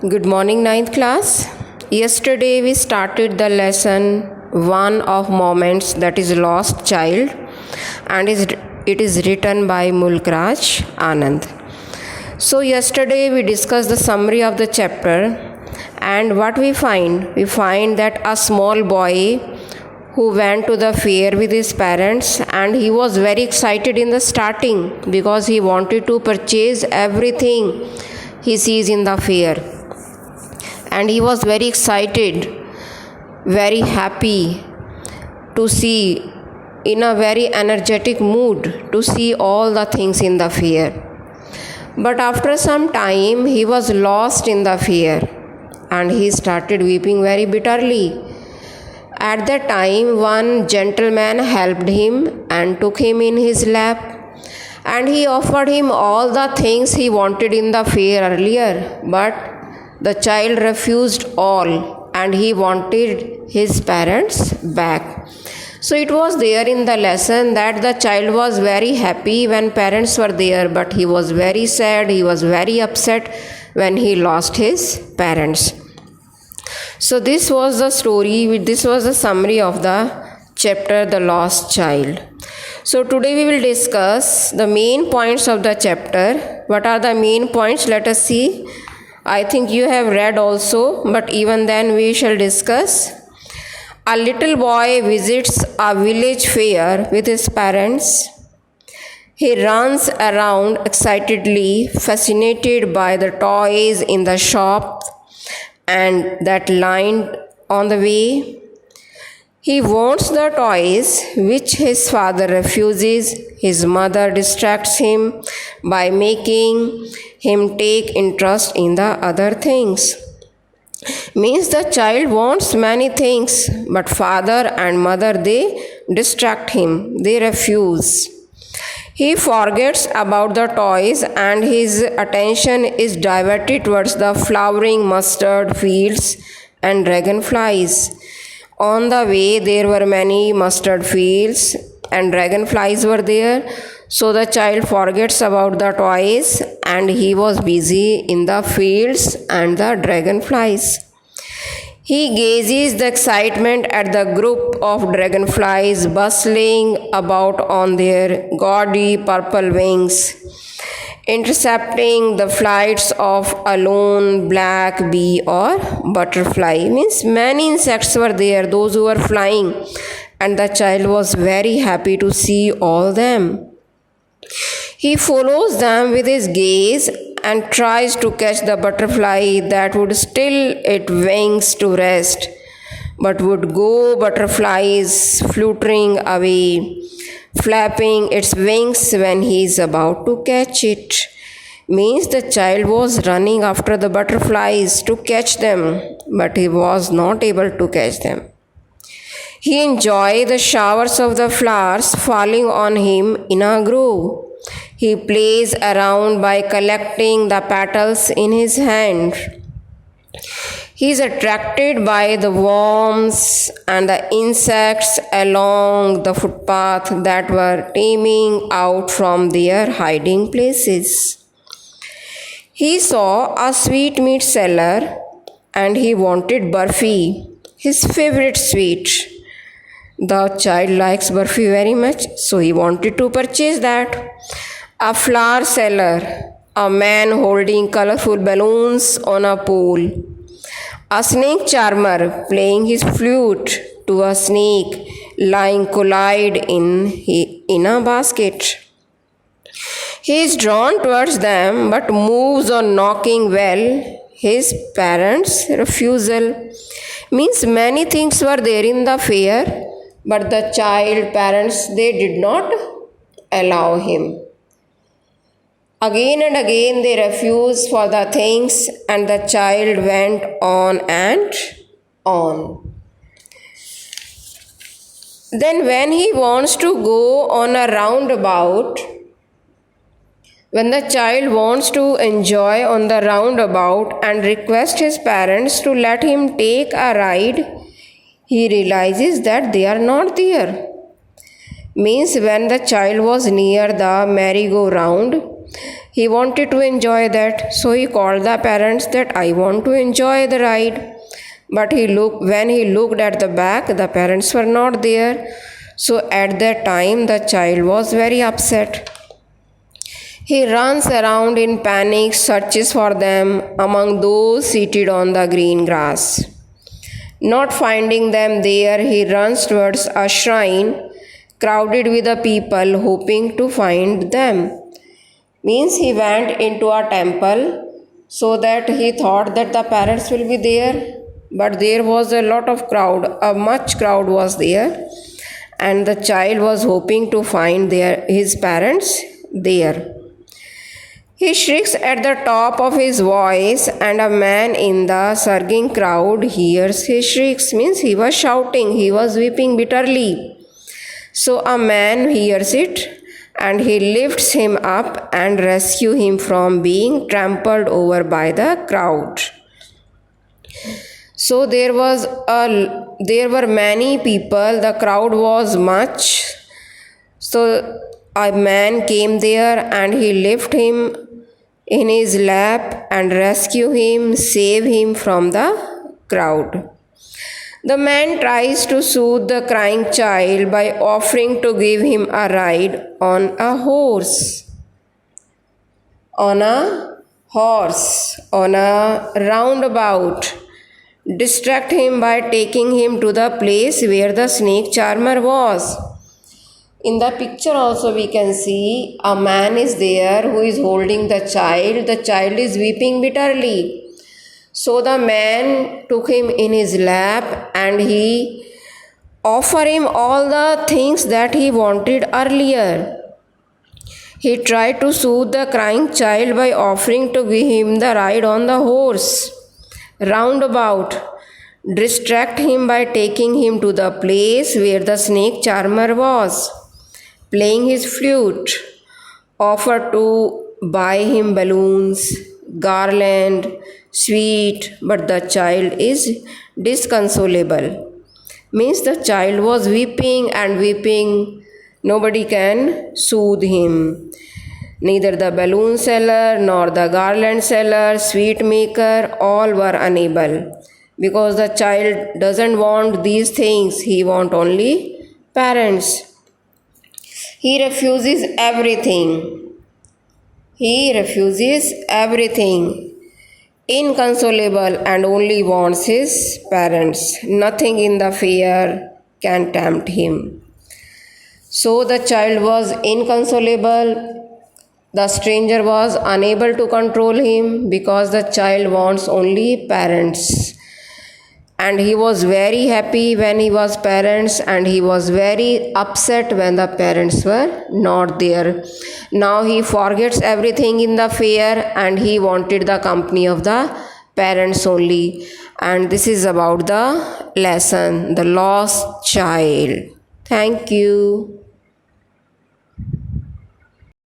Good morning, ninth class. Yesterday we started the lesson 1 of Moments, that is Lost Child, and it is written by Mulk Raj Anand. So, yesterday we discussed the summary of the chapter, and what we find? We find that a small boy who went to the fair with his parents, and he was very excited in the starting because he wanted to purchase everything he sees in the fair. And he was very excited, very happy to see, in a very energetic mood, to see all the things in the fair. But after some time, he was lost in the fair and he started weeping very bitterly. At that time, one gentleman helped him and took him in his lap, and he offered him all the things he wanted in the fair earlier, but the child refused all and he wanted his parents back. So it was there in the lesson that the child was very happy when parents were there, but he was very sad, he was very upset when he lost his parents. So this was the story, this was the summary of the chapter The Lost Child. So today we will discuss the main points of the chapter. What are the main points? Let us see. I think you have read also, but even then we shall discuss. A little boy visits a village fair with his parents. He runs around excitedly, fascinated by the toys in the shop and that line on the way. He wants the toys which his father refuses. His mother distracts him by making him take interest in the other things. Means the child wants many things, but father and mother, they distract him, they refuse. He forgets about the toys and his attention is diverted towards the flowering mustard fields and dragonflies. On the way there were many mustard fields and dragonflies were there. So the child forgets about the toys and he was busy in the fields and the dragonflies. He gazes the excitement at the group of dragonflies bustling about on their gaudy purple wings, intercepting the flights of a lone black bee or butterfly. Means many insects were there, those who were flying, and the child was very happy to see all them. He follows them with his gaze and tries to catch the butterfly that would still its wings to rest, but would go butterflies fluttering away, flapping its wings when he is about to catch it. Means the child was running after the butterflies to catch them, but he was not able to catch them. He enjoyed the showers of the flowers falling on him in a grove. He plays around by collecting the petals in his hand. He is attracted by the worms and the insects along the footpath that were teeming out from their hiding places. He saw a sweetmeat seller and he wanted burfi, his favorite sweet. The child likes burfi very much, so he wanted to purchase that. A flower seller, a man holding colorful balloons on a pole, a snake charmer playing his flute to a snake lying coiled in a basket. He is drawn towards them but moves on knocking well. His parents' refusal. Means many things were there in the fair, but the child parents, they did not allow him. Again and again they refused for the things, and the child went on and on. Then when he wants to go on a roundabout, when the child wants to enjoy on the roundabout and request his parents to let him take a ride, he realizes that they are not there. Means when the child was near the merry-go-round, He wanted to enjoy that, so he called the parents that I want to enjoy the ride. But when he looked at the back, the parents were not there. So at that time, the child was very upset. He runs around in panic, searches for them among those seated on the green grass. Not finding them there, he runs towards a shrine crowded with the people, hoping to find them. Means he went into a temple so that he thought that the parents will be there, but there was a lot of crowd, a much crowd was there, and the child was hoping to find his parents there. He shrieks at the top of his voice, and a man in the surging crowd hears his shrieks. Means he was shouting, he was weeping bitterly. So a man hears it, and he lifts him up and rescues him from being trampled over by the crowd. So there were many people, the crowd was much. So a man came there and he lifted him in his lap and rescued him, saved him from the crowd. The man tries to soothe the crying child by offering to give him a ride on a horse. On a roundabout. Distract him by taking him to the place where the snake charmer was. In the picture also we can see a man is there who is holding the child. The child is weeping bitterly. So the man took him in his lap and he offered him all the things that he wanted earlier. He tried to soothe the crying child by offering to give him the ride on the horse. Roundabout. Distract him by taking him to the place where the snake charmer was. Playing his flute. Offer to buy him balloons, garland, sweet, but the child is disconsolable. Means the child was weeping and weeping. Nobody can soothe him. Neither the balloon seller nor the garland seller, sweet maker, all were unable. Because the child doesn't want these things, he wants only parents. He refuses everything. Inconsolable and only wants his parents. Nothing in the fair can tempt him. So the child was inconsolable. The stranger was unable to control him because the child wants only parents. And he was very happy when he was parents, and he was very upset when the parents were not there. Now he forgets everything in the fair and he wanted the company of the parents only. And this is about the lesson, the lost child. Thank you.